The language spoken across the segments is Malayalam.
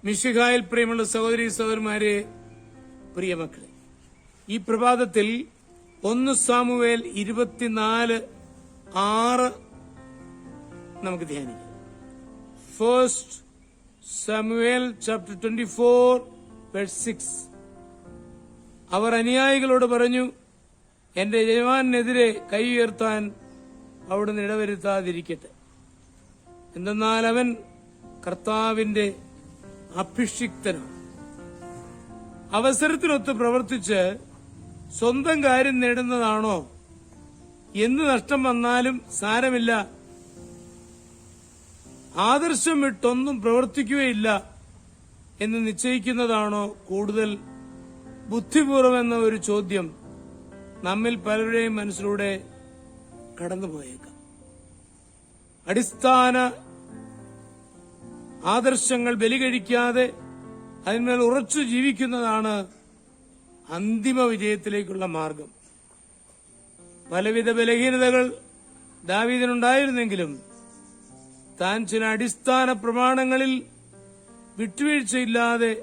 മിശിഹായിൽ പ്രിയമുള്ള സഹോദരി സഹോദരന്മാരെ, പ്രിയമക്കളെ, ഈ പ്രഭാതത്തിൽ 1 സാമുവേൽ 24:6 നമുക്ക് ധ്യാനിക്കാം. 1 സാമുവേൽ ചാപ്റ്റർ 24:6. അവർ അനുയായികളോട് പറഞ്ഞു, എന്റെ യജമാനെതിരെ കൈ ഉയർത്താൻ അവിടുന്ന് ഇടവരുത്താതിരിക്കട്ടെ. എന്തെന്നാൽ അവൻ കർത്താവിന്റെ അഭിഷിക്തനാണ്. അവസരത്തിനൊത്ത് പ്രവർത്തിച്ച് സ്വന്തം കാര്യം നേടുന്നതാണോ? എന്ത് നഷ്ടം വന്നാലും സാരമില്ല, ആദർശം വിട്ടൊന്നും പ്രവർത്തിക്കുകയില്ല എന്ന് നിശ്ചയിക്കുന്നതാണോ കൂടുതൽ ബുദ്ധിപൂർവമെന്ന ഒരു ചോദ്യം നമ്മിൽ പലരുടെയും മനസ്സിലൂടെ കടന്നുപോയേക്കാം. അടിസ്ഥാന ആദർശങ്ങൾ ബലികഴിക്കാതെ അതിന്മേൽ ഉറച്ചു ജീവിക്കുന്നതാണ് അന്തിമ വിജയത്തിലേക്കുള്ള മാർഗം. പലവിധ ബലഹീനതകൾ ദാവീദിനുണ്ടായിരുന്നെങ്കിലും താൻ ചില അടിസ്ഥാന പ്രമാണങ്ങളിൽ വിട്ടുവീഴ്ചയില്ലാതെ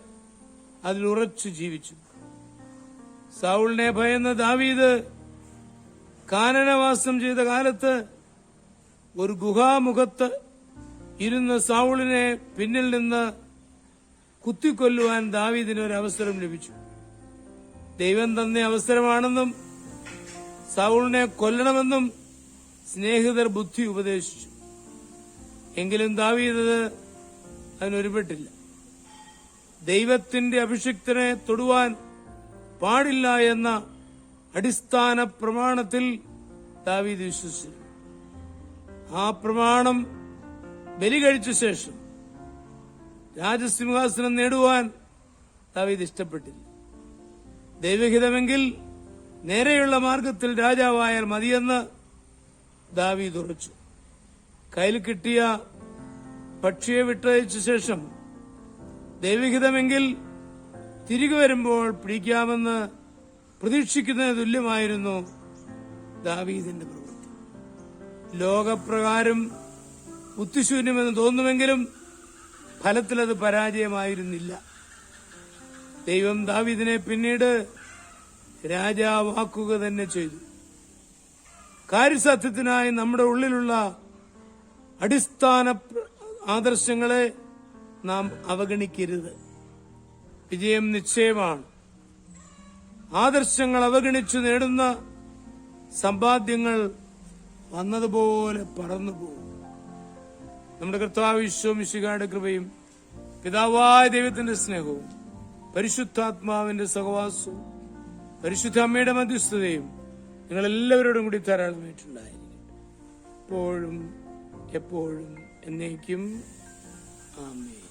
അതിൽ ഉറച്ചു ജീവിച്ചു. സൗളിനെ ഭയന്ന ദാവീദ് കാനനവാസം ചെയ്ത കാലത്ത് ഒരു ഗുഹാമുഖത്ത് ഇരുന്ന് സൗളിനെ പിന്നിൽ നിന്ന് കുത്തിക്കൊല്ലുവാൻ ദാവീദിന് ഒരു അവസരം ലഭിച്ചു. ദൈവം തന്ന അവസരമാണെന്നും സൗളിനെ കൊല്ലണമെന്നും സ്നേഹിതർ ബുദ്ധി ഉപദേശിച്ചു. എങ്കിലും ദാവീദ് അതിനൊരുപെട്ടില്ല. ദൈവത്തിന്റെ അഭിഷിക്തനെ തൊടുവാൻ പാടില്ല എന്ന അടിസ്ഥാന പ്രമാണത്തിൽ ദാവീദ് വിശ്വസിച്ചു. ആ പ്രമാണം ബലി കഴിച്ച ശേഷം രാജസിംഹാസനം നേടുവാൻ ദാവീദ് ഇഷ്ടപ്പെട്ടില്ല. ദൈവഹിതമെങ്കിൽ നേരെയുള്ള മാർഗത്തിൽ രാജാവായാൽ മതിയെന്ന് ദാവീദ് ഉറച്ചു. കയ്യിൽ കിട്ടിയ പക്ഷിയെ വിട്ടയച്ച ശേഷം ദൈവഹിതമെങ്കിൽ തിരികെ വരുമ്പോൾ പിടിക്കാമെന്ന് പ്രതീക്ഷിക്കുന്നതിന് തുല്യമായിരുന്നു ദാവീദിന്റെ പ്രവൃത്തി. ലോകപ്രകാരം ബുദ്ധിശൂന്യമെന്ന് തോന്നുമെങ്കിലും ഫലത്തിൽ അത് പരാജയമായിരുന്നില്ല. ദൈവം ദാവീദിനെ പിന്നീട് രാജാവാക്കുക തന്നെ ചെയ്തു. കാര്യസാധ്യത്തിനായി നമ്മുടെ ഉള്ളിലുള്ള അടിസ്ഥാന ആദർശങ്ങളെ നാം അവഗണിക്കരുത്. വിജയം നിശ്ചയമാണ്. ആദർശങ്ങൾ അവഗണിച്ചു നേടുന്ന സമ്പാദ്യങ്ങൾ വന്നതുപോലെ പറന്നുപോകും. നമ്മുടെ കർത്താവ് ഈശോ മിശിഹായുടെ കൃപയും പിതാവായ ദൈവത്തിന്റെ സ്നേഹവും പരിശുദ്ധാത്മാവിന്റെ സഹവാസവും പരിശുദ്ധ അമ്മയുടെ മധ്യസ്ഥതയും നിങ്ങളെല്ലാവരോടും കൂടി ധാരാളമായിട്ടുണ്ടായിരിക്കും, എപ്പോഴും എപ്പോഴും എന്നേക്കും. ആമേൻ.